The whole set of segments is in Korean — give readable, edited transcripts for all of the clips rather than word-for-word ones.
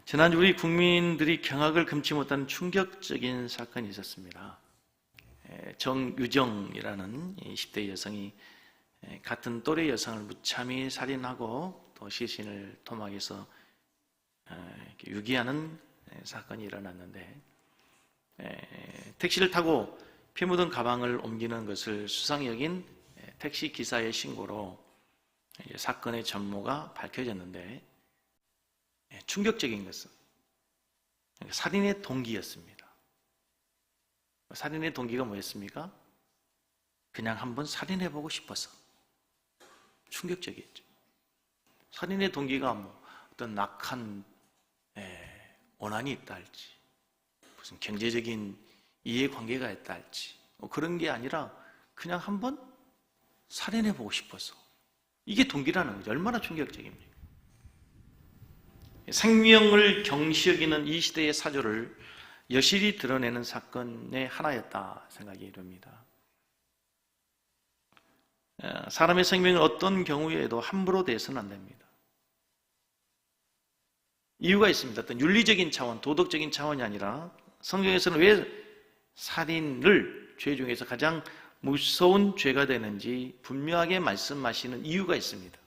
지난주 우리 국민들이 경악을 금치 못하는 충격적인 사건이 있었습니다. 정유정이라는 10대 여성이 같은 또래 여성을 무참히 살인하고 또 시신을 토막에서 유기하는 사건이 일어났는데, 택시를 타고 피 묻은 가방을 옮기는 것을 수상히 여긴 택시 기사의 신고로 사건의 전모가 밝혀졌는데, 충격적인 것은 살인의 동기였습니다. 살인의 동기가 뭐였습니까? 그냥 한번 살인해보고 싶어서. 충격적이었죠. 살인의 동기가 어떤 악한 원한이 있다 할지, 무슨 경제적인 이해관계가 있다 할지, 그런 게 아니라 그냥 한번 살인해보고 싶어서. 이게 동기라는 거죠. 얼마나 충격적입니까? 생명을 경시 여기는 이 시대의 사조를 여실히 드러내는 사건의 하나였다 생각이 듭니다. 사람의 생명은 어떤 경우에도 함부로 대해서는 안 됩니다. 이유가 있습니다. 어떤 윤리적인 차원, 도덕적인 차원이 아니라 성경에서는 왜 살인을 죄 중에서 가장 무서운 죄가 되는지 분명하게 말씀하시는 이유가 있습니다.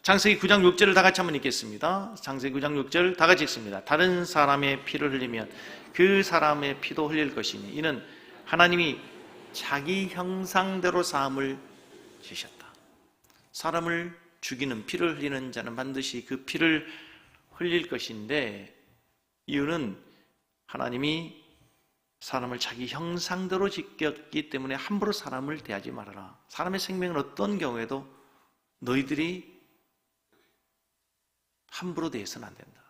창세기 9장 6절을 다 같이 한번 읽겠습니다. 창세기 9장 6절 다 같이 읽습니다. 다른 사람의 피를 흘리면 그 사람의 피도 흘릴 것이니 이는 하나님이 자기 형상대로 사함을 지으셨다. 사람을 죽이는, 피를 흘리는 자는 반드시 그 피를 흘릴 것인데, 이유는 하나님이 사람을 자기 형상대로 지켰기 때문에 함부로 사람을 대하지 말아라. 사람의 생명은 어떤 경우에도 너희들이 함부로 대해서는 안 된다.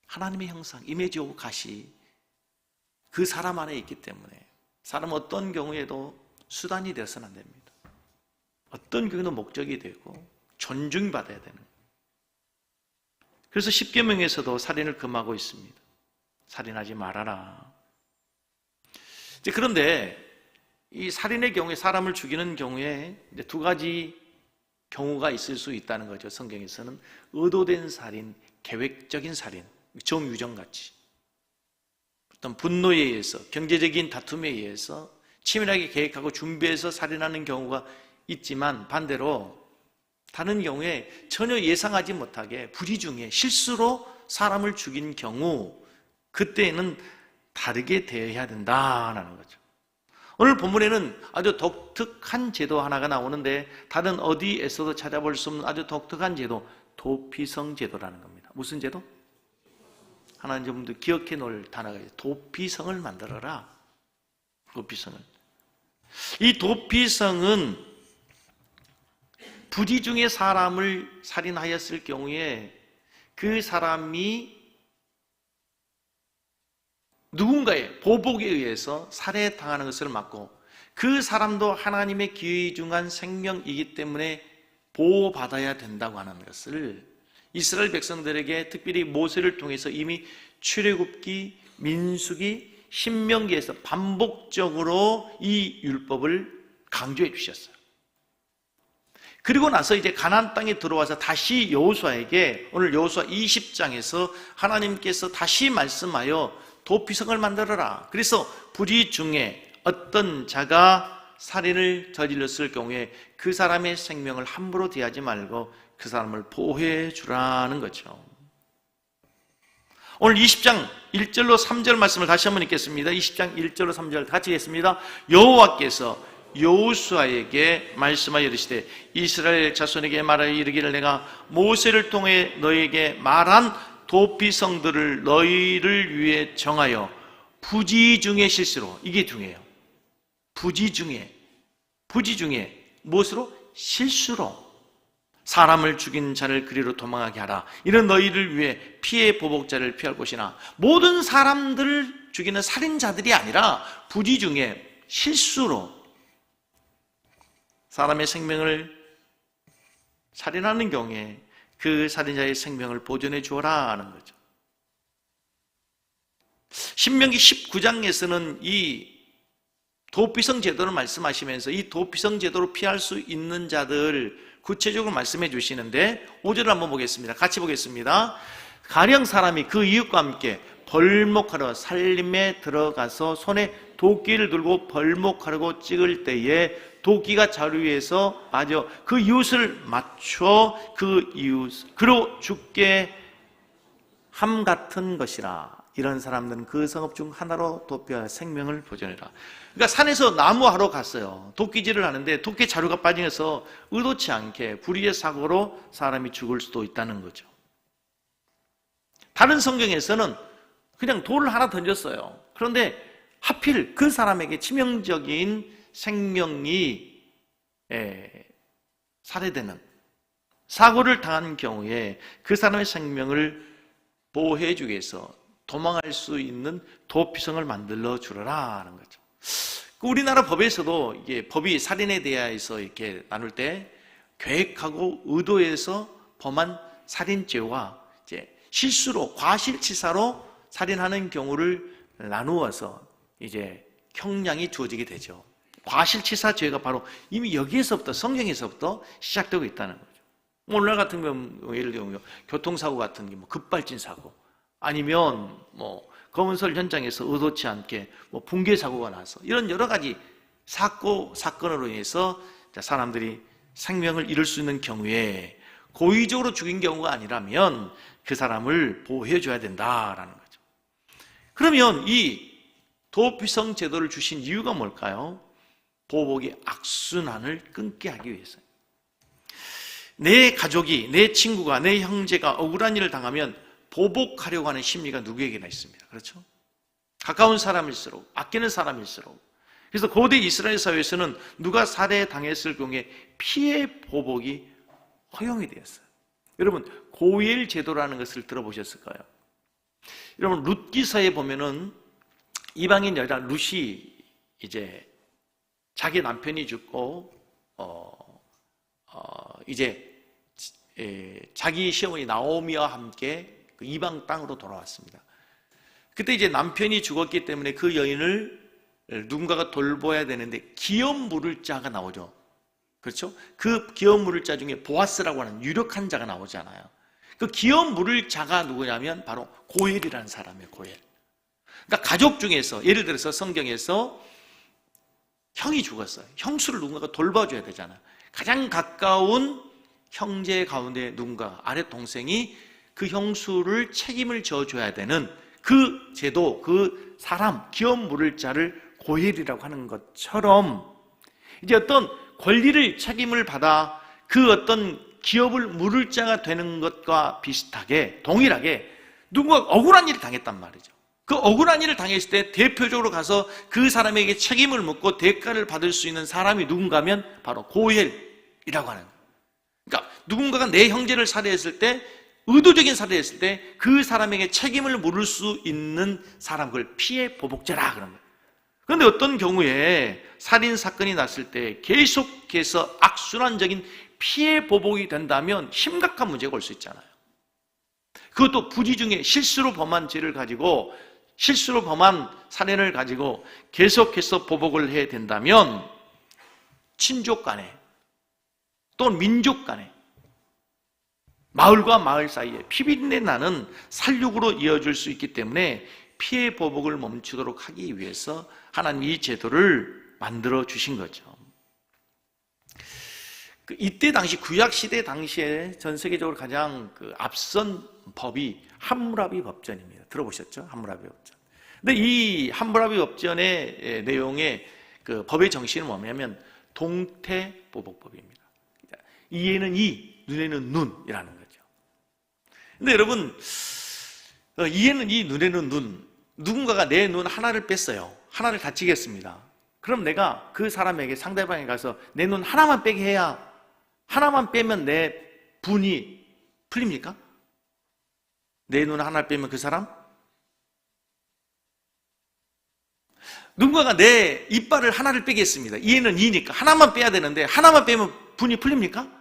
하나님의 형상, 이미지 오브 갓이 그 사람 안에 있기 때문에 사람은 어떤 경우에도 수단이 되어서는 안 됩니다. 어떤 경우도 목적이 되고 존중받아야 되는. 그래서 십계명에서도 살인을 금하고 있습니다. 살인하지 말아라. 그런데 이 살인의 경우에, 사람을 죽이는 경우에 두 가지 경우가 있을 수 있다는 거죠. 성경에서는 의도된 살인, 계획적인 살인, 정유정같이 어떤 분노에 의해서, 경제적인 다툼에 의해서 치밀하게 계획하고 준비해서 살인하는 경우가 있지만, 반대로 다른 경우에 전혀 예상하지 못하게 불의중에 실수로 사람을 죽인 경우, 그때는 다르게 대해야 된다는 거죠. 오늘 본문에는 아주 독특한 제도 하나가 나오는데, 다른 어디에서도 찾아볼 수 없는 아주 독특한 제도, 도피성 제도라는 겁니다. 무슨 제도? 하나님 여러분들 기억해 놓을 단어가 있어요. 도피성을 만들어라. 도피성을. 이 도피성은 부지 중에 사람을 살인하였을 경우에 그 사람이 누군가의 보복에 의해서 살해당하는 것을 막고, 그 사람도 하나님의 귀중한 생명이기 때문에 보호받아야 된다고 하는 것을 이스라엘 백성들에게, 특별히 모세를 통해서 이미 출애굽기, 민수기, 신명기에서 반복적으로 이 율법을 강조해 주셨어요. 그리고 나서 이제 가나안 땅에 들어와서 다시 여호수아에게, 오늘 여호수아 20장에서 하나님께서 다시 말씀하여 도피성을 만들어라. 그래서 불의 중에 어떤 자가 살인을 저질렀을 경우에 그 사람의 생명을 함부로 대하지 말고 그 사람을 보호해 주라는 거죠. 오늘 20장 1절로 3절 말씀을 다시 한번 읽겠습니다. 20장 1절로 3절 같이 읽겠습니다. 여호와께서 여호수아에게 말씀하여 이르시되 이스라엘 자손에게 말하여 이르기를 내가 모세를 통해 너에게 말한 도피성들을 너희를 위해 정하여 부지 중에 실수로, 이게 중요해요. 부지 중에 무엇으로? 실수로 사람을 죽인 자를 그리로 도망하게 하라. 이는 너희를 위해 피해 보복자를 피할 곳이나, 모든 사람들을 죽이는 살인자들이 아니라 부지 중에 실수로 사람의 생명을 살인하는 경우에 그 살인자의 생명을 보존해 주어라 하는 거죠. 신명기 19장에서는 이 도피성 제도를 말씀하시면서 이 도피성 제도로 피할 수 있는 자들 구체적으로 말씀해 주시는데 5절을 한번 보겠습니다. 같이 보겠습니다. 가령 사람이 그 이웃과 함께 벌목하러 살림에 들어가서 손에 도끼를 들고 벌목하려고 찍을 때에 도끼가 자루 위에서 빠져 그 이웃을 맞춰 그 이웃 그로 죽게 함 같은 것이라. 이런 사람들은 그 성읍 중 하나로 도피하여 생명을 보존해라. 그러니까 산에서 나무하러 갔어요. 도끼질을 하는데 도끼 자루가 빠지면서 의도치 않게 불의의 사고로 사람이 죽을 수도 있다는 거죠. 다른 성경에서는 그냥 돌을 하나 던졌어요. 그런데 하필 그 사람에게 치명적인 생명이 살해되는 사고를 당한 경우에 그 사람의 생명을 보호해 주기 위해서 도망할 수 있는 도피성을 만들어 주라 하는 거죠. 우리나라 법에서도 이게 법이 살인에 대해서 이렇게 나눌 때 계획하고 의도해서 범한 살인죄와 이제 실수로 과실치사로 살인하는 경우를 나누어서 이제 형량이 주어지게 되죠. 과실치사죄가 바로 이미 여기에서부터 성경에서부터 시작되고 있다는 거죠. 오늘날 같은 경우 예를 들면 교통사고 같은 게 급발진 사고 아니면 검은설 현장에서 의도치 않게 붕괴 사고가 나서 이런 여러 가지 사건으로 인해서 사람들이 생명을 잃을 수 있는 경우에 고의적으로 죽인 경우가 아니라면 그 사람을 보호해 줘야 된다라는 거죠. 그러면 이 도피성 제도를 주신 이유가 뭘까요? 보복의 악순환을 끊게 하기 위해서요. 내 가족이, 내 친구가, 내 형제가 억울한 일을 당하면 보복하려고 하는 심리가 누구에게나 있습니다. 그렇죠? 가까운 사람일수록, 아끼는 사람일수록. 그래서 고대 이스라엘 사회에서는 누가 살해당했을 경우에 피해 보복이 허용이 되었어요. 여러분, 고엘 제도라는 것을 들어보셨을까요? 여러분, 룻 기사에 보면은 이방인 여자 룻이 이제 자기 남편이 죽고 이제 자기 시어머니 나오미와 함께 그 이방 땅으로 돌아왔습니다. 그때 이제 남편이 죽었기 때문에 그 여인을 누군가가 돌봐야 되는데 기업 물을 자가 나오죠. 그렇죠? 그 기업 물을 자 중에 보아스라고 하는 유력한 자가 나오잖아요. 그 기업 물을 자가 누구냐면 바로 고엘이라는 사람이에요. 고엘. 그러니까 가족 중에서 예를 들어서 성경에서 형이 죽었어요. 형수를 누군가가 돌봐줘야 되잖아요. 가장 가까운 형제 가운데 누군가 아래 동생이 그 형수를 책임을 져줘야 되는 그 제도, 그 사람, 기업 물을 자를 고엘이라고 하는 것처럼 이제 어떤 권리를 책임을 받아 그 어떤 기업을 물을 자가 되는 것과 비슷하게 동일하게 누군가 억울한 일을 당했단 말이죠. 그 억울한 일을 당했을 때 대표적으로 가서 그 사람에게 책임을 묻고 대가를 받을 수 있는 사람이 누군가면 바로 고엘이라고 하는 거예요. 그러니까 누군가가 내 형제를 살해했을 때 의도적인 살해했을 때 그 사람에게 책임을 물을 수 있는 사람, 그걸 피해 보복죄라 그런 거예요. 그런데 어떤 경우에 살인 사건이 났을 때 계속해서 악순환적인 피해 보복이 된다면 심각한 문제가 올 수 있잖아요. 그것도 부지 중에 실수로 범한 죄를 가지고 실수로 범한 살인을 가지고 계속해서 보복을 해야 된다면 친족 간에 또는 민족 간에 마을과 마을 사이에 피비린내 나는 살육으로 이어질 수 있기 때문에 피해 보복을 멈추도록 하기 위해서 하나님이 이 제도를 만들어 주신 거죠. 이때 당시 구약 시대 당시에 전 세계적으로 가장 앞선 법이 함무라비 법전입니다. 들어보셨죠? 함무라비 법전. 근데 이 함무라비 법전의 내용의 그 법의 정신은 뭐냐면 동태보복법입니다. 이에는 이, 눈에는 눈이라는 거죠. 근데 여러분, 이에는 이, 눈에는 눈. 누군가가 내 눈 하나를 뺐어요. 하나를 다치겠습니다. 그럼 내가 그 사람에게 상대방에 가서 내 눈 하나만 빼게 해야 하나만 빼면 내 분이 풀립니까? 내 눈 하나 빼면 그 사람? 누군가가 내 이빨을 하나를 빼겠습니다. 이에는 이니까 하나만 빼야 되는데 하나만 빼면 분이 풀립니까?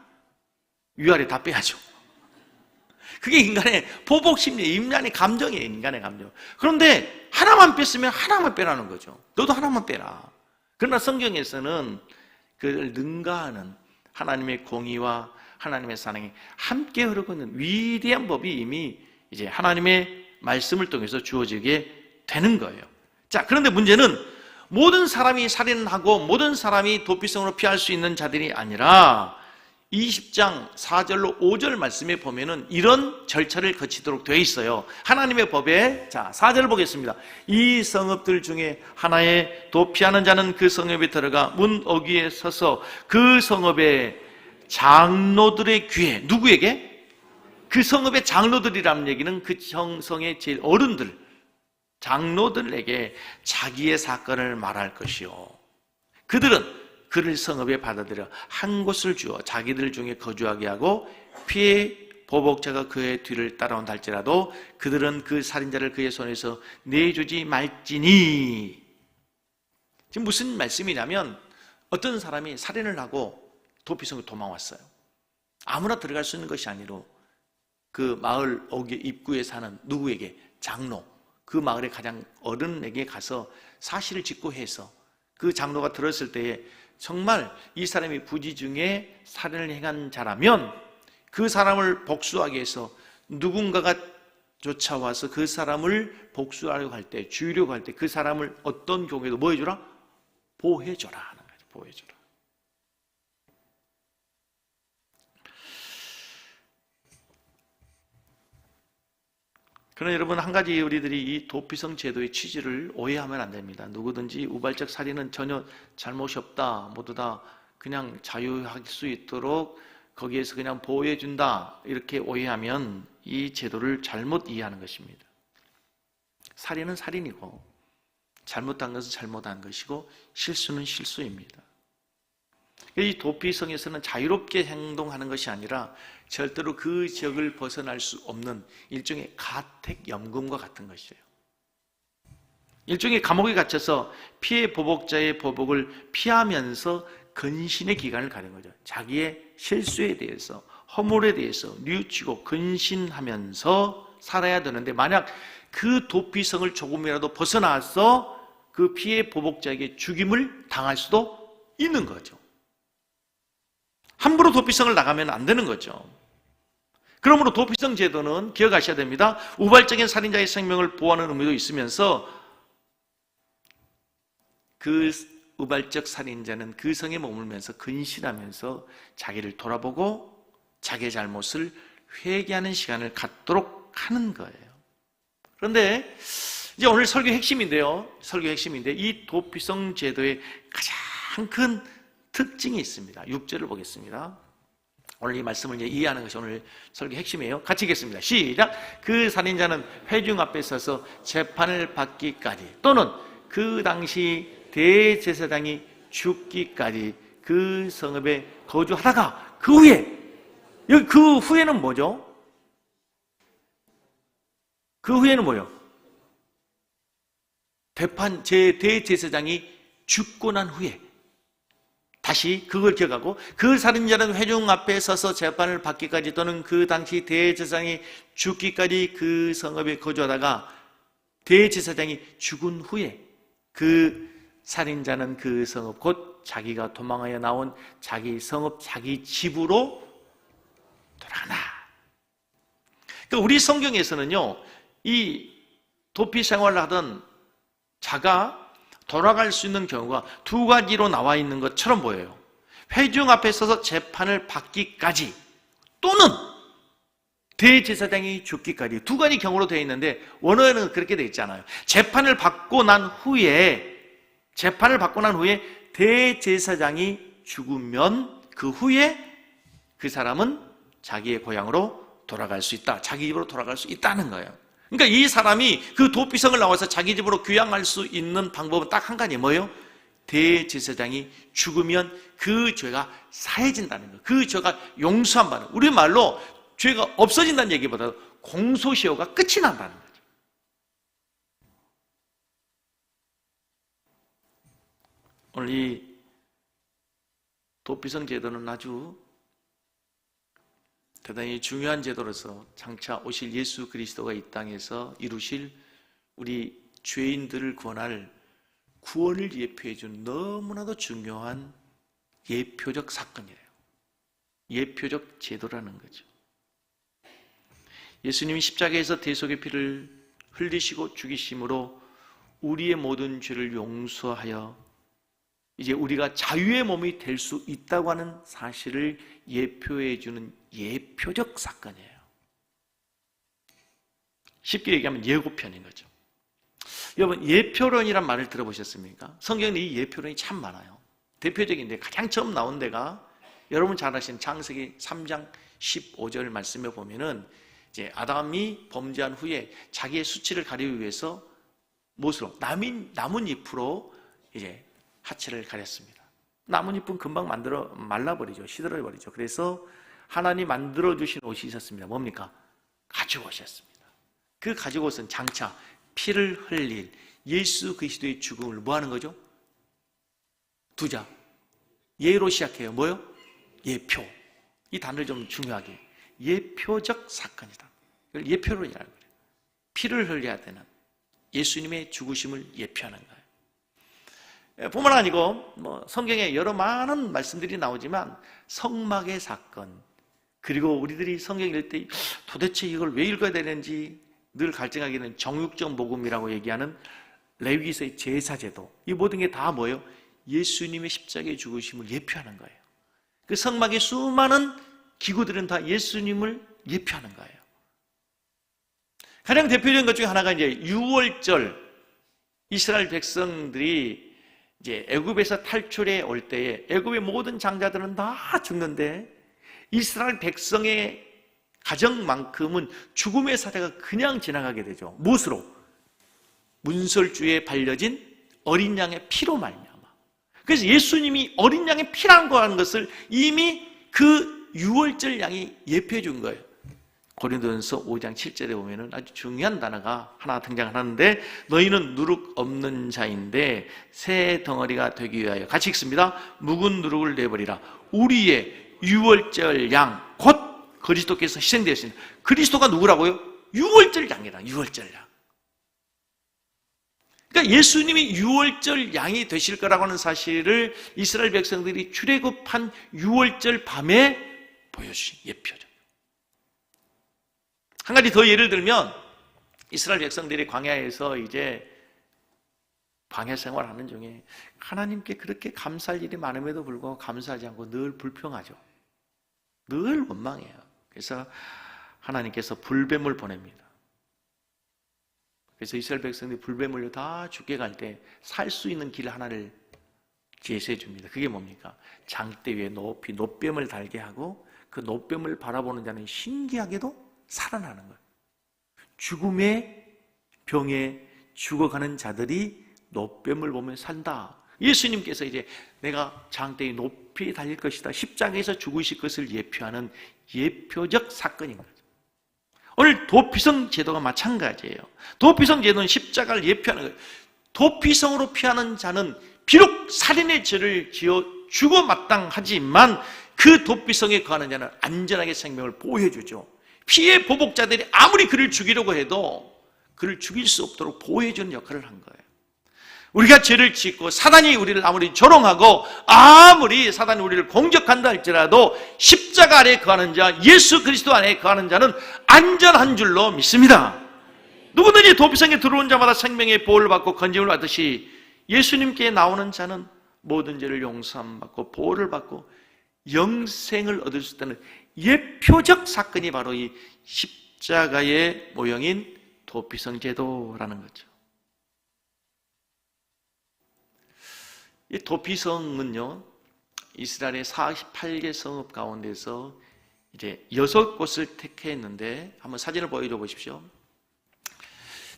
위아래 다 빼야죠. 그게 인간의 보복 심리, 인간의 감정이에요. 인간의 감정. 그런데 하나만 뺐으면 하나만 빼라는 거죠. 너도 하나만 빼라. 그러나 성경에서는 그를 능가하는 하나님의 공의와 하나님의 사랑이 함께 흐르고 있는 위대한 법이 이미 이제 하나님의 말씀을 통해서 주어지게 되는 거예요. 자, 그런데 문제는 모든 사람이 살인을 하고 모든 사람이 도피성으로 피할 수 있는 자들이 아니라 20장 4절로 5절 말씀에 보면은 이런 절차를 거치도록 되어 있어요. 하나님의 법에, 자, 4절 보겠습니다. 이 성읍들 중에 하나에 도피하는 자는 그 성읍에 들어가 문 어귀에 서서 그 성읍의 장로들의 귀에, 누구에게? 그 성읍의 장로들이라는 얘기는 그 성의 제일 어른들, 장로들에게 자기의 사건을 말할 것이요, 그들은 그를 성읍에 받아들여 한 곳을 주어 자기들 중에 거주하게 하고 피해 보복자가 그의 뒤를 따라온다 할지라도 그들은 그 살인자를 그의 손에서 내주지 말지니. 지금 무슨 말씀이냐면 어떤 사람이 살인을 하고 도피성에 도망왔어요. 아무나 들어갈 수 있는 것이 아니라 그 마을 어귀 입구에 사는 누구에게? 장로, 그 마을의 가장 어른에게 가서 사실을 직고해서 그 장로가 들었을 때에 정말 이 사람이 부지 중에 살인을 행한 자라면 그 사람을 복수하기 위해서 누군가가 쫓아와서 그 사람을 복수하려고 할 때, 죽이려고 할 때 그 사람을 어떤 경우에도 뭐 해줘라? 보호해줘라 하는 거죠. 보호해줘라. 그러나 여러분, 한 가지 우리들이 이 도피성 제도의 취지를 오해하면 안 됩니다. 누구든지 우발적 살인은 전혀 잘못이 없다, 모두 다 그냥 자유할 수 있도록 거기에서 그냥 보호해준다, 이렇게 오해하면 이 제도를 잘못 이해하는 것입니다. 살인은 살인이고 잘못한 것은 잘못한 것이고 실수는 실수입니다. 이 도피성에서는 자유롭게 행동하는 것이 아니라 절대로 그 지역을 벗어날 수 없는 일종의 가택연금과 같은 것이에요. 일종의 감옥에 갇혀서 피해 보복자의 보복을 피하면서 근신의 기간을 가는 거죠. 자기의 실수에 대해서, 허물에 대해서 뉘우치고 근신하면서 살아야 되는데, 만약 그 도피성을 조금이라도 벗어나서 그 피해 보복자에게 죽임을 당할 수도 있는 거죠. 함부로 도피성을 나가면 안 되는 거죠. 그러므로 도피성 제도는 기억하셔야 됩니다. 우발적인 살인자의 생명을 보호하는 의미도 있으면서 그 우발적 살인자는 그 성에 머물면서 근신하면서 자기를 돌아보고 자기의 잘못을 회개하는 시간을 갖도록 하는 거예요. 그런데 이제 오늘 설교 핵심인데요. 설교 핵심인데 이 도피성 제도의 가장 큰 특징이 있습니다. 6절을 보겠습니다. 오늘 이 말씀을 이제 이해하는 것이 오늘 설교 핵심이에요. 같이 읽겠습니다. 시작. 그 살인자는 회중 앞에 서서 재판을 받기까지 또는 그 당시 대제사장이 죽기까지 그 성읍에 거주하다가 그 후에, 여기 그 후에는 뭐죠? 그 후에는 뭐예요? 대제사장이 죽고 난 후에, 다시 그걸 기억하고, 그 살인자는 회중 앞에 서서 재판을 받기까지 또는 그 당시 대제사장이 죽기까지 그 성읍에 거주하다가 대제사장이 죽은 후에 그 살인자는 그 성읍, 곧 자기가 도망하여 나온 자기 성읍, 자기 집으로 돌아가나. 그러니까 우리 성경에서는요, 이 도피 생활을 하던 자가 돌아갈 수 있는 경우가 두 가지로 나와 있는 것처럼 보여요. 회중 앞에 서서 재판을 받기까지 또는 대제사장이 죽기까지, 두 가지 경우로 되어 있는데 원어에는 그렇게 되어 있잖아요. 재판을 받고 난 후에 대제사장이 죽으면 그 후에 그 사람은 자기의 고향으로 돌아갈 수 있다, 자기 집으로 돌아갈 수 있다는 거예요. 그러니까 이 사람이 그 도피성을 나와서 자기 집으로 귀향할 수 있는 방법은 딱 한 가지, 뭐예요? 대제사장이 죽으면 그 죄가 사해진다는 거예요. 그 죄가 용서한다는 거예요. 우리말로 죄가 없어진다는 얘기보다 공소시효가 끝이 난다는 거죠. 오늘 이 도피성 제도는 아주 대단히 중요한 제도로서 장차 오실 예수 그리스도가 이 땅에서 이루실 우리 죄인들을 구원할 구원을 예표해 준 너무나도 중요한 예표적 사건이에요. 예표적 제도라는 거죠. 예수님이 십자가에서 대속의 피를 흘리시고 죽이심으로 우리의 모든 죄를 용서하여 이제 우리가 자유의 몸이 될 수 있다고 하는 사실을 예표해 주는 예표적 사건이에요. 쉽게 얘기하면 예고편인 거죠. 여러분, 예표론이란 말을 들어보셨습니까? 성경에 이 예표론이 참 많아요. 대표적인데 가장 처음 나온 데가 여러분 잘 아시는 창세기 3장 15절 말씀에 보면은 이제 아담이 범죄한 후에 자기의 수치를 가리기 위해서 무엇으로? 나뭇잎으로 이제 하체를 가렸습니다. 나뭇잎은 금방 말라버리죠. 시들어버리죠. 그래서 하나님 만들어주신 옷이 있었습니다. 뭡니까? 가죽옷이었습니다. 그 가죽옷은 장차 피를 흘릴 예수 그리스도의 죽음을 뭐 하는 거죠? 두자. 예로 시작해요. 뭐요? 예표. 이 단어를 좀 중요하게. 예표적 사건이다. 이걸 예표론이라고 그래요. 피를 흘려야 되는 예수님의 죽으심을 예표하는 거예요. 뿐만 아니고 성경에 여러 많은 말씀들이 나오지만 성막의 사건, 그리고 우리들이 성경 읽을 때 도대체 이걸 왜 읽어야 되는지 늘 갈증하게 되는 정육적 복음이라고 얘기하는 레위기서의 제사제도, 이 모든 게 다 뭐예요? 예수님의 십자가의 죽으심을 예표하는 거예요. 그 성막의 수많은 기구들은 다 예수님을 예표하는 거예요. 가장 대표적인 것 중에 하나가 이제 유월절, 이스라엘 백성들이 이제 애굽에서 탈출해 올 때에 애굽의 모든 장자들은 다 죽는데 이스라엘 백성의 가정만큼은 죽음의 사자가 그냥 지나가게 되죠. 무엇으로? 문설주에 발려진 어린 양의 피로 말미암아. 그래서 예수님이 어린 양의 피라고 하는 것을 이미 그 유월절 양이 예표해 준 거예요. 고린도전서 5장 7절에 보면은 아주 중요한 단어가 하나 등장하는데, 너희는 누룩 없는 자인데 새 덩어리가 되기 위하여, 같이 읽습니다. 묵은 누룩을 내버리라. 우리의 유월절 양 곧 그리스도께서 희생되었습니다. 그리스도가 누구라고요? 유월절 양이다. 유월절 양. 그러니까 예수님이 유월절 양이 되실 거라고 하는 사실을 이스라엘 백성들이 출애굽한 유월절 밤에 보여주신 예표죠. 한 가지 더 예를 들면, 이스라엘 백성들이 광야에서 이제 광야 생활하는 중에 하나님께 그렇게 감사할 일이 많음에도 불구하고 감사하지 않고 늘 불평하죠. 늘 원망해요. 그래서 하나님께서 불뱀을 보냅니다. 그래서 이스라엘 백성들이 불뱀을 다 죽게 갈 때 살 수 있는 길 하나를 제시해 줍니다. 그게 뭡니까? 장대 위에 높이 놋뱀을 달게 하고 그 놋뱀을 바라보는 자는 신기하게도 살아나는 거예요. 죽음의 병에 죽어가는 자들이 놋뱀을 보면 산다. 예수님께서 이제 내가 장대에 높이 달릴 것이다, 십자가에서 죽으실 것을 예표하는 예표적 사건인 거죠. 오늘 도피성 제도가 마찬가지예요. 도피성 제도는 십자가를 예표하는 거예요. 도피성으로 피하는 자는 비록 살인의 죄를 지어 죽어 마땅하지만 그 도피성에 거하는 자는 안전하게 생명을 보호해 주죠. 피해 보복자들이 아무리 그를 죽이려고 해도 그를 죽일 수 없도록 보호해 주는 역할을 한 거예요. 우리가 죄를 짓고 사단이 우리를 아무리 조롱하고 아무리 사단이 우리를 공격한다 할지라도 십자가 아래에 거하는 자, 예수 그리스도 안에 거하는 자는 안전한 줄로 믿습니다. 누구든지 도피성에 들어온 자마다 생명의 보호를 받고 건짐을 받듯이 예수님께 나오는 자는 모든 죄를 용서함 받고 보호를 받고 영생을 얻을 수 있다는 예표적 사건이 바로 이 십자가의 모형인 도피성 제도라는 거죠. 이 도피성은요, 이스라엘의 48개 성읍 가운데서 이제 6곳을 택했는데, 한번 사진을 보여줘 보십시오.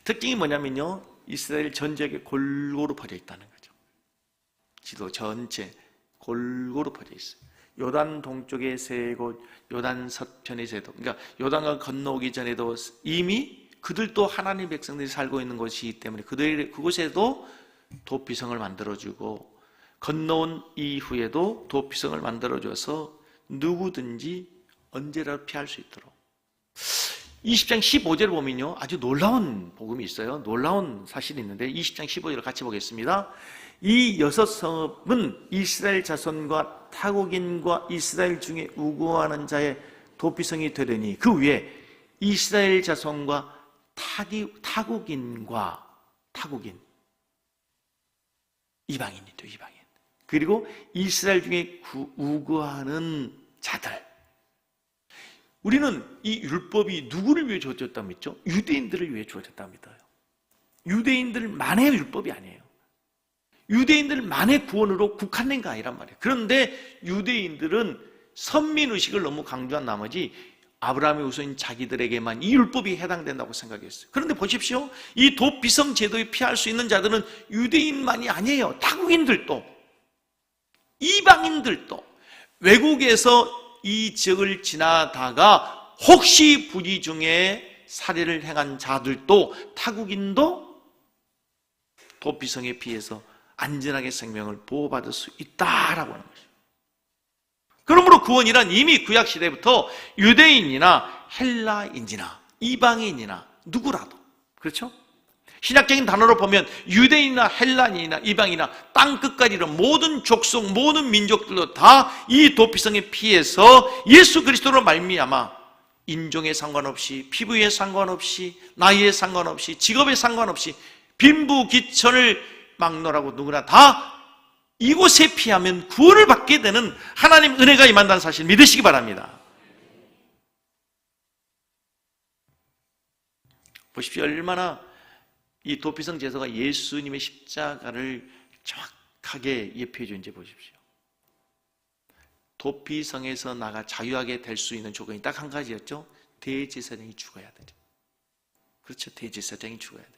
특징이 뭐냐면요, 이스라엘 전 지역에 골고루 퍼져 있다는 거죠. 지도 전체 골고루 퍼져 있어요. 요단 동쪽에 3곳, 요단 서편에 3곳. 그러니까 요단강 건너오기 전에도 이미 그들도 하나님 백성들이 살고 있는 곳이기 때문에 그곳에도 도피성을 만들어주고, 건너온 이후에도 도피성을 만들어줘서 누구든지 언제라도 피할 수 있도록. 20장 15절을 보면요, 아주 놀라운 복음이 있어요. 놀라운 사실이 있는데 20장 15절을 같이 보겠습니다. 이 6성읍은 이스라엘 자손과 타국인과 이스라엘 중에 우고하는 자의 도피성이 되려니 그 위에 이스라엘 자손과 타국인과 이방인이죠. 이방인. 그리고 이스라엘 중에 우거하는 자들. 우리는 이 율법이 누구를 위해 주어졌다고 믿죠? 유대인들을 위해 주어졌다고 믿어요. 유대인들만의 율법이 아니에요. 유대인들만의 구원으로 국한된 거 아니란 말이에요. 그런데 유대인들은 선민의식을 너무 강조한 나머지 아브라함의 후손인 자기들에게만 이 율법이 해당된다고 생각했어요. 그런데 보십시오. 이 도피성 제도에 피할 수 있는 자들은 유대인만이 아니에요. 타국인들도, 이방인들도, 외국에서 이 지역을 지나다가 혹시 부지 중에 살해를 행한 자들도, 타국인도 도피성에 피해서 안전하게 생명을 보호받을 수 있다라고 하는 것이죠. 그러므로 구원이란 이미 구약 시대부터 유대인이나 헬라인이나 이방인이나 누구라도, 그렇죠? 신학적인 단어로 보면 유대인이나 헬라인이나 이방이나 땅끝까지 이런 모든 족속, 모든 민족들도 다 이 도피성에 피해서 예수 그리스도로 말미암아 인종에 상관없이, 피부에 상관없이, 나이에 상관없이, 직업에 상관없이 빈부귀천을 막론하고 누구나 다 이곳에 피하면 구원을 받게 되는 하나님 은혜가 임한다는 사실 믿으시기 바랍니다. 보십시오. 얼마나 이 도피성 제도가 예수님의 십자가를 정확하게 예표해 주는지 보십시오. 도피성에서 나가 자유하게 될 수 있는 조건이 딱 한 가지였죠. 대제사장이 죽어야 되죠. 그렇죠. 대제사장이 죽어야 돼요.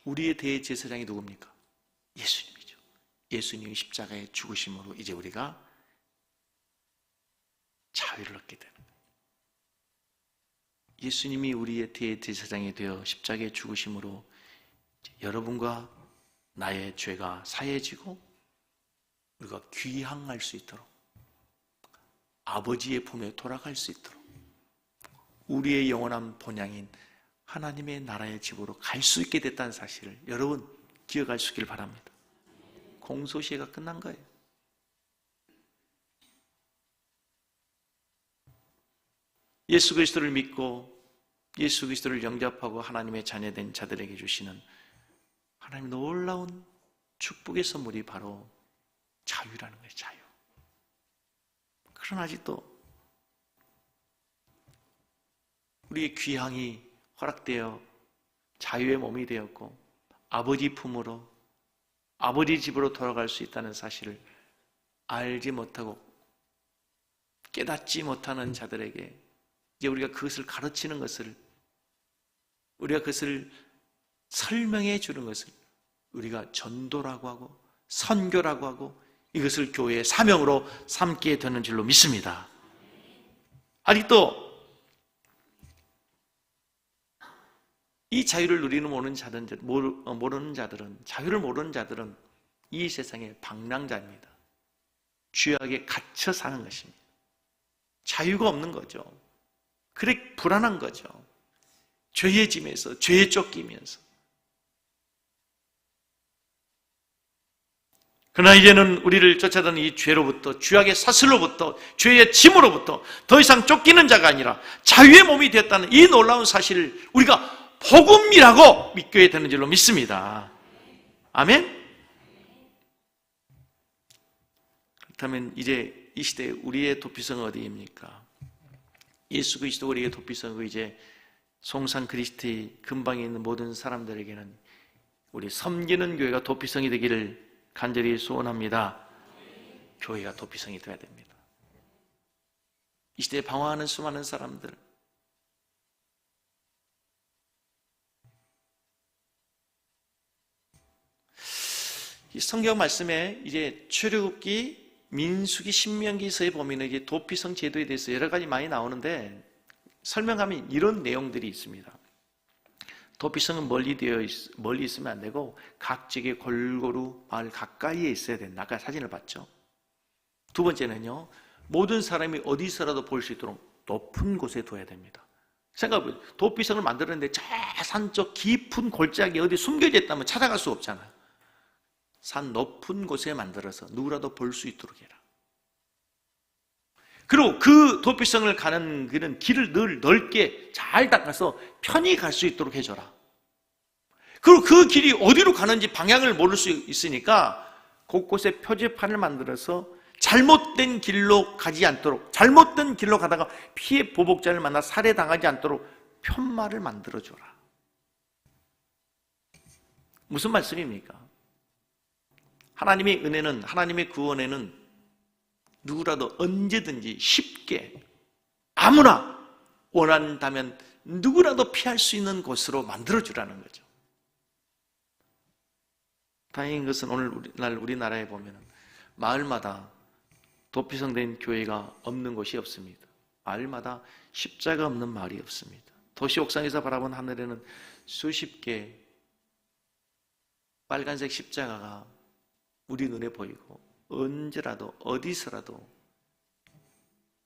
우리의 대제사장이 누굽니까? 예수님이죠. 예수님이 십자가의 죽으심으로 이제 우리가 자유를 얻게 되는 거예요. 예수님이 우리의 대제사장이 되어 십자가의 죽으심으로 여러분과 나의 죄가 사해지고 우리가 귀향할 수 있도록, 아버지의 품에 돌아갈 수 있도록, 우리의 영원한 본향인 하나님의 나라의 집으로 갈 수 있게 됐다는 사실을 여러분 기억할 수 있길 바랍니다. 공소시효가 끝난 거예요. 예수 그리스도를 믿고 예수 그리스도를 영접하고 하나님의 자녀된 자들에게 주시는 하나님의 놀라운 축복의 선물이 바로 자유라는 거예요. 자유. 그러나 아직도 우리의 귀향이 허락되어 자유의 몸이 되었고 아버지 품으로, 아버지 집으로 돌아갈 수 있다는 사실을 알지 못하고 깨닫지 못하는 자들에게 이제 우리가 그것을 가르치는 것을, 우리가 그것을 설명해 주는 것을 우리가 전도라고 하고 선교라고 하고 이것을 교회의 사명으로 삼게 되는 줄로 믿습니다. 아직도 이 자유를 누리는 모르는 자들은, 자유를 모르는 자들은 이 세상의 방랑자입니다. 죄악에 갇혀 사는 것입니다. 자유가 없는 거죠. 그래 불안한 거죠. 죄의 짐에서, 죄에 쫓기면서. 그러나 이제는 우리를 쫓아다니는 이 죄로부터, 죄악의 사슬로부터, 죄의 짐으로부터 더 이상 쫓기는 자가 아니라 자유의 몸이 되었다는 이 놀라운 사실을 우리가 복음이라고 믿게 되는 줄로 믿습니다. 아멘? 그렇다면 이제 이 시대에 우리의 도피성은 어디입니까? 예수 그리스도 우리의 도피성은 이제 송산 그리스도의 근방에 있는 모든 사람들에게는 우리 섬기는 교회가 도피성이 되기를 간절히 소원합니다. 교회가 도피성이 되어야 됩니다. 이 시대에 방황하는 수많은 사람들, 이 성경 말씀에 이제 출애굽기, 민수기, 신명기서에 보면 이제 도피성 제도에 대해서 여러 가지 많이 나오는데 설명하면 이런 내용들이 있습니다. 도피성은 멀리 있으면 안 되고 각 지역의 골고루 마을 가까이에 있어야 된다. 아까 사진을 봤죠. 두 번째는요, 모든 사람이 어디서라도 볼 수 있도록 높은 곳에 둬야 됩니다. 생각해보세요. 도피성을 만들었는데 저 산쪽 깊은 골짜기 어디 숨겨져 있다면 찾아갈 수 없잖아요. 산 높은 곳에 만들어서 누구라도 볼 수 있도록 해라. 그리고 그 도피성을 가는 그런 길을 늘 넓게 잘 닦아서 편히 갈 수 있도록 해줘라. 그리고 그 길이 어디로 가는지 방향을 모를 수 있으니까 곳곳에 표지판을 만들어서 잘못된 길로 가지 않도록, 잘못된 길로 가다가 피해 보복자를 만나 살해당하지 않도록 편말을 만들어줘라. 무슨 말씀입니까? 하나님의 은혜는, 하나님의 구원에는 누구라도 언제든지 쉽게 아무나 원한다면 누구라도 피할 수 있는 곳으로 만들어주라는 거죠. 다행인 것은 오늘날 우리나라에 보면 마을마다 도피성된 교회가 없는 곳이 없습니다. 마을마다 십자가 없는 마을이 없습니다. 도시 옥상에서 바라본 하늘에는 수십 개 빨간색 십자가가 우리 눈에 보이고 언제라도 어디서라도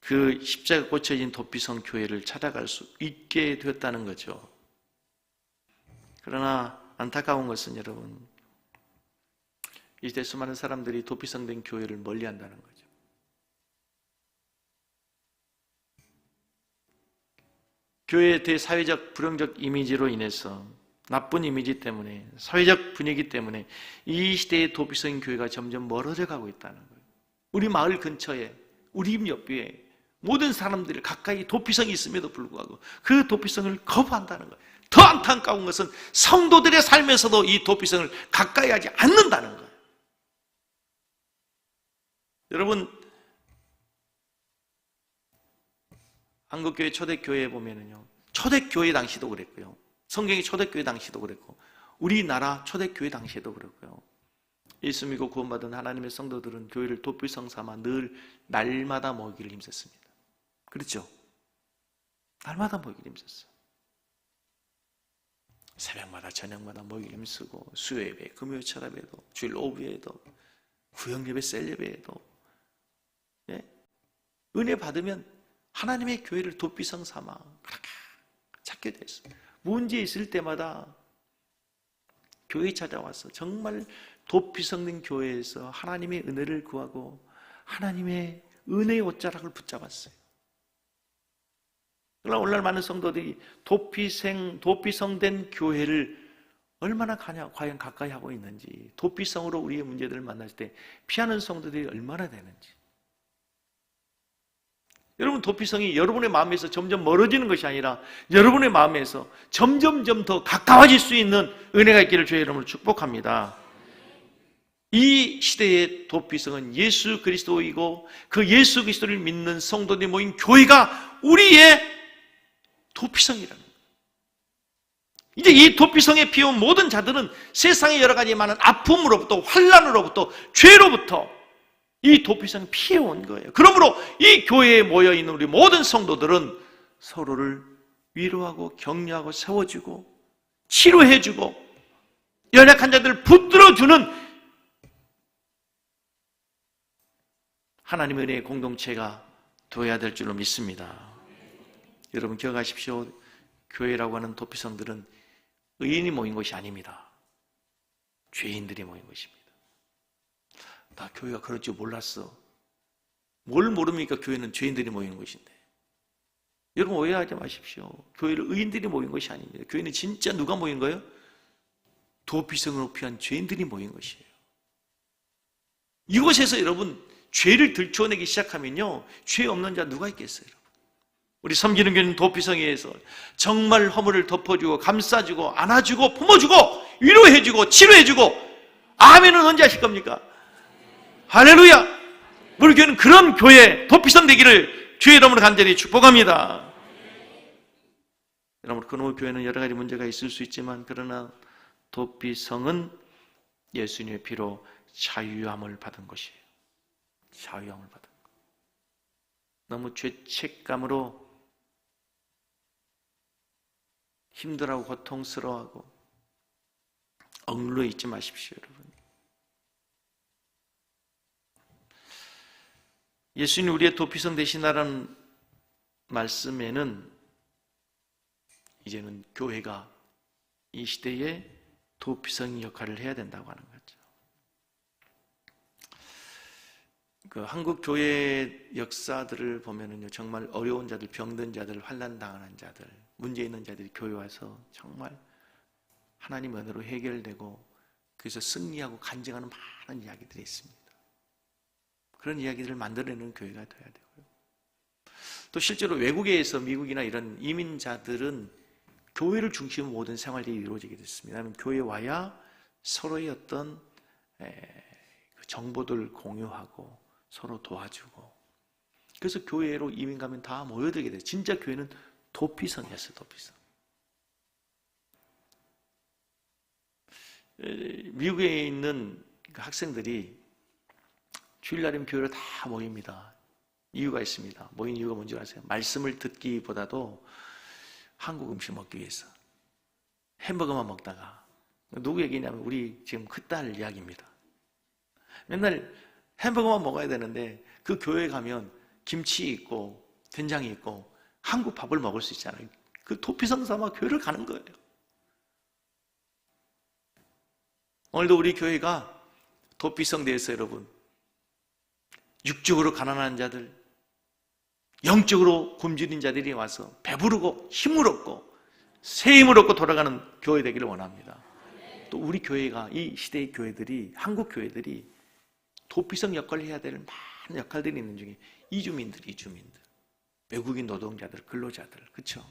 그 십자가 꽂혀진 도피성 교회를 찾아갈 수 있게 되었다는 거죠. 그러나 안타까운 것은 여러분, 이제 수많은 사람들이 도피성된 교회를 멀리한다는 거죠. 교회의 대사회적 불용적 이미지로 인해서, 나쁜 이미지 때문에, 사회적 분위기 때문에 이 시대의 도피성 교회가 점점 멀어져 가고 있다는 거예요. 우리 마을 근처에, 우리 집 옆에 모든 사람들이 가까이 도피성이 있음에도 불구하고 그 도피성을 거부한다는 거예요. 더 안타까운 것은 성도들의 삶에서도 이 도피성을 가까이 하지 않는다는 거예요. 여러분, 한국교회 초대교회에 보면은요, 초대교회 당시도 그랬고요, 성경의 초대교회 당시도 그랬고, 우리나라 초대교회 당시에도 그랬고요, 예수 믿고 구원받은 하나님의 성도들은 교회를 도피성 삼아 늘 날마다 모이기를 힘썼습니다. 그렇죠? 날마다 모이기를 힘썼어요. 새벽마다 저녁마다 모이기를 힘쓰고, 수요예배, 금요일 철야배도, 주일 오후에도, 구역예배, 셀예배에도, 예? 은혜 받으면 하나님의 교회를 도피성 삼아 그렇게 찾게 됐어요. 문제 있을 때마다 교회에 찾아와서 정말 도피성된 교회에서 하나님의 은혜를 구하고 하나님의 은혜의 옷자락을 붙잡았어요. 그러나 오늘날 많은 성도들이 도피성된 교회를 얼마나 과연 가까이 하고 있는지, 도피성으로 우리의 문제들을 만날 때 피하는 성도들이 얼마나 되는지. 여러분, 도피성이 여러분의 마음에서 점점 멀어지는 것이 아니라 여러분의 마음에서 점점점 더 가까워질 수 있는 은혜가 있기를 주의 이름으로 축복합니다. 이 시대의 도피성은 예수 그리스도이고, 그 예수 그리스도를 믿는 성도들이 모인 교회가 우리의 도피성이라는 거예요. 이제 이 도피성에 피어온 모든 자들은 세상의 여러 가지 많은 아픔으로부터, 환난으로부터, 죄로부터 이 도피성을 피해온 거예요. 그러므로 이 교회에 모여있는 우리 모든 성도들은 서로를 위로하고 격려하고 세워주고 치료해주고 연약한 자들을 붙들어주는 하나님의 은혜의 공동체가 되어야 될 줄로 믿습니다. 여러분 기억하십시오. 교회라고 하는 도피성들은 의인이 모인 것이 아닙니다. 죄인들이 모인 것입니다. 나 교회가 그럴 줄 몰랐어. 뭘 모릅니까? 교회는 죄인들이 모이는 것인데. 여러분 오해하지 마십시오. 교회를 의인들이 모인 것이 아닙니다. 교회는 진짜 누가 모인 거예요? 도피성으로 피한 죄인들이 모인 것이에요. 이곳에서 여러분 죄를 들춰내기 시작하면요, 죄 없는 자 누가 있겠어요? 여러분? 우리 섬기는 교회는 도피성에서 정말 허물을 덮어주고 감싸주고 안아주고 품어주고 위로해주고 치료해주고, 아멘은 언제 하실 겁니까? 할렐루야! 우리 교회는 그런 교회, 도피성 되기를 주의 이름으로 간절히 축복합니다. 여러분, 그놈의 교회는 여러 가지 문제가 있을 수 있지만, 그러나 도피성은 예수님의 피로 자유함을 받은 것이에요. 자유함을 받은 것. 너무 죄책감으로 힘들어하고 고통스러워하고 억눌러 있지 마십시오, 여러분. 예수님 우리의 도피성 되시나라는 말씀에는 이제는 교회가 이 시대에 도피성 역할을 해야 된다고 하는 거죠. 그 한국 교회 역사들을 보면은요, 정말 어려운 자들, 병든 자들, 환난 당하는 자들, 문제 있는 자들이 교회 와서 정말 하나님 은혜로 해결되고 그래서 승리하고 간증하는 많은 이야기들이 있습니다. 그런 이야기들을 만들어내는 교회가 돼야 되고요. 또 실제로 외국에서 미국이나 이런 이민자들은 교회를 중심으로 모든 생활들이 이루어지게 됐습니다. 교회에 와야 서로의 어떤 정보들 공유하고 서로 도와주고, 그래서 교회로 이민 가면 다 모여들게 돼요. 진짜 교회는 도피성이었어요. 도피성. 미국에 있는 학생들이 주일날이면 교회로 다 모입니다. 이유가 있습니다. 모인 이유가 뭔지 아세요? 말씀을 듣기보다도 한국 음식 먹기 위해서. 햄버거만 먹다가, 누구 얘기냐면 우리 지금 큰딸 이야기입니다. 맨날 햄버거만 먹어야 되는데 그 교회에 가면 김치 있고 된장이 있고 한국 밥을 먹을 수 있잖아요. 그 도피성 삼아 교회를 가는 거예요. 오늘도 우리 교회가 도피성 되어서 여러분, 육적으로 가난한 자들, 영적으로 굶주린 자들이 와서 배부르고 힘을 얻고 새 힘을 얻고 돌아가는 교회 되기를 원합니다. 또 우리 교회가, 이 시대의 교회들이, 한국 교회들이 도피성 역할을 해야 될 많은 역할들이 있는 중에 이주민들, 외국인 노동자들, 근로자들, 그렇죠?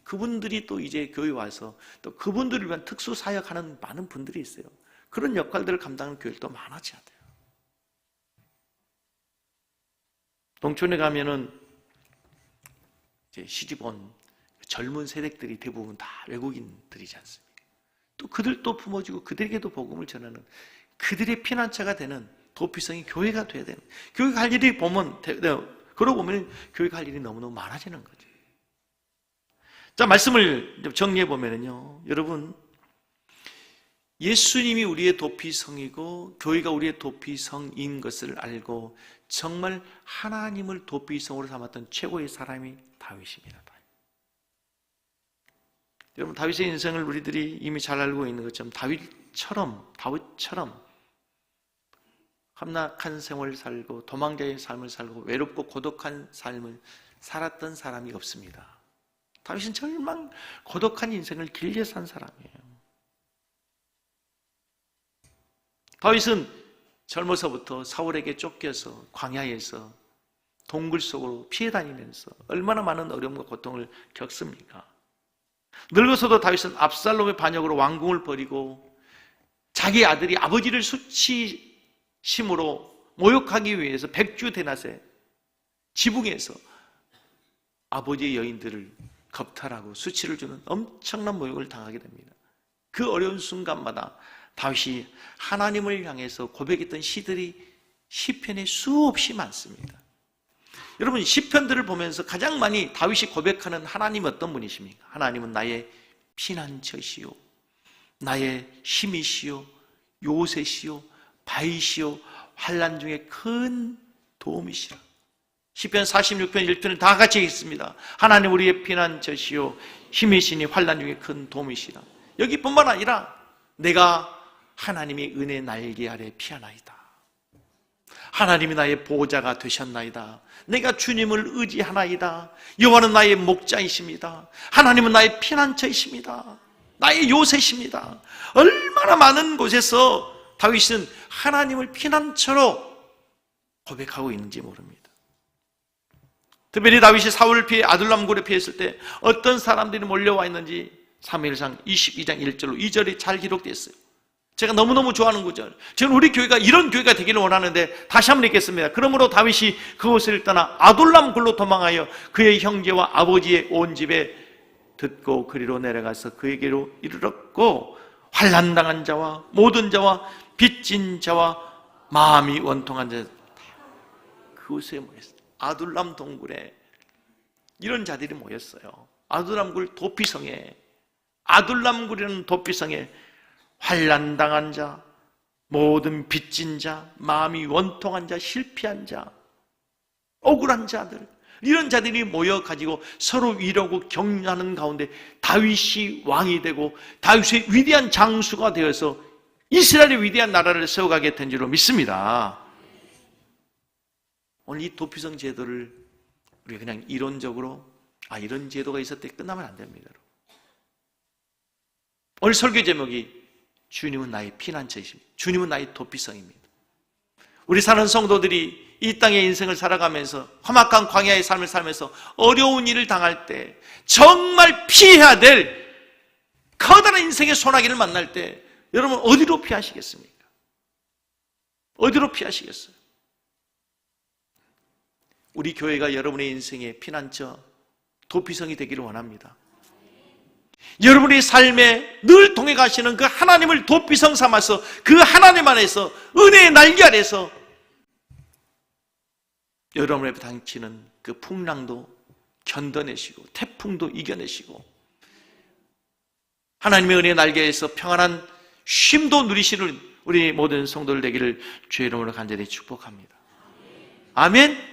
그분들이 또 이제 교회 와서 또 그분들을 위한 특수 사역하는 많은 분들이 있어요. 그런 역할들을 감당하는 교회도 많아져야 돼요. 농촌에 가면은 이제 시집온 젊은 세대들이 대부분 다 외국인들이지 않습니까? 또 그들도 품어주고 그들에게도 복음을 전하는, 그들의 피난처가 되는 도피성이 교회가 돼야 되는, 교회 갈 일이 보면, 그러고 보면 교회 갈 일이 너무너무 많아지는 거죠. 자, 말씀을 정리해 보면요, 여러분, 예수님이 우리의 도피성이고 교회가 우리의 도피성인 것을 알고 정말 하나님을 도피성으로 삼았던 최고의 사람이 다윗입니다. 여러분, 다윗의 인생을 우리들이 이미 잘 알고 있는 것처럼 다윗처럼 함락한 생활을 살고 도망자의 삶을 살고 외롭고 고독한 삶을 살았던 사람이 없습니다. 다윗은 정말 고독한 인생을 길게 산 사람이에요. 다윗은 젊어서부터 사울에게 쫓겨서 광야에서 동굴 속으로 피해 다니면서 얼마나 많은 어려움과 고통을 겪습니까? 늙어서도 다윗은 압살롬의 반역으로 왕궁을 버리고 자기 아들이 아버지를 수치심으로 모욕하기 위해서 백주 대낮에 지붕에서 아버지의 여인들을 겁탈하고 수치를 주는 엄청난 모욕을 당하게 됩니다. 그 어려운 순간마다 다윗이 하나님을 향해서 고백했던 시들이 시편에 수없이 많습니다. 여러분, 시편들을 보면서 가장 많이 다윗이 고백하는 하나님은 어떤 분이십니까? 하나님은 나의 피난처시요, 나의 힘이시요, 요새시요, 바위시요, 환난 중에 큰 도움이시라. 시편 46편 1편을 다 같이 읽습니다. 하나님 우리의 피난처시요 힘이시니 환난 중에 큰 도움이시라. 여기뿐만 아니라 내가 하나님의 은혜 날개 아래 피하나이다. 하나님이 나의 보호자가 되셨나이다. 내가 주님을 의지하나이다. 여호와는 나의 목자이십니다. 하나님은 나의 피난처이십니다. 나의 요새십니다. 얼마나 많은 곳에서 다윗은 하나님을 피난처로 고백하고 있는지 모릅니다. 특별히 다윗이 사울을 피해 아둘람 굴에 피했을 때 어떤 사람들이 몰려와 있는지 사무엘상 22장 1절로 2절이 잘 기록되어 있어요. 제가 너무너무 좋아하는 구절. 저는 우리 교회가 이런 교회가 되기를 원하는데 다시 한번 읽겠습니다. 그러므로 다윗이 그곳을 떠나 아둘람 굴로 도망하여 그의 형제와 아버지의 온 집에 듣고 그리로 내려가서 그에게로 이르렀고 환난당한 자와 모든 자와 빚진 자와 마음이 원통한 자 그곳에 모였어요. 아둘람 동굴에 이런 자들이 모였어요. 아둘람굴 도피성에, 아둘람굴이라는 도피성에 환난당한 자, 모든 빚진 자, 마음이 원통한 자, 실패한 자, 억울한 자들, 이런 자들이 모여가지고 서로 위로하고 격려하는 가운데 다윗이 왕이 되고 다윗의 위대한 장수가 되어서 이스라엘의 위대한 나라를 세워가게 된 줄로 믿습니다. 오늘 이 도피성 제도를 우리가 그냥 이론적으로 이런 제도가 있었대 끝나면 안 됩니다. 오늘 설교 제목이 주님은 나의 피난처이십니다. 주님은 나의 도피성입니다. 우리 사는 성도들이 이 땅의 인생을 살아가면서 험악한 광야의 삶을 살면서 어려운 일을 당할 때 정말 피해야 될 커다란 인생의 소나기를 만날 때 여러분 어디로 피하시겠습니까? 어디로 피하시겠어요? 우리 교회가 여러분의 인생의 피난처, 도피성이 되기를 원합니다. 여러분의 삶에 늘 통해 가시는 그 하나님을 도피성 삼아서 그 하나님 안에서 은혜의 날개 아래서 여러분 앞에 당치는 그 풍랑도 견뎌내시고 태풍도 이겨내시고 하나님의 은혜의 날개에서 평안한 쉼도 누리시는 우리 모든 성도들 되기를 주의 이름으로 간절히 축복합니다. 아멘.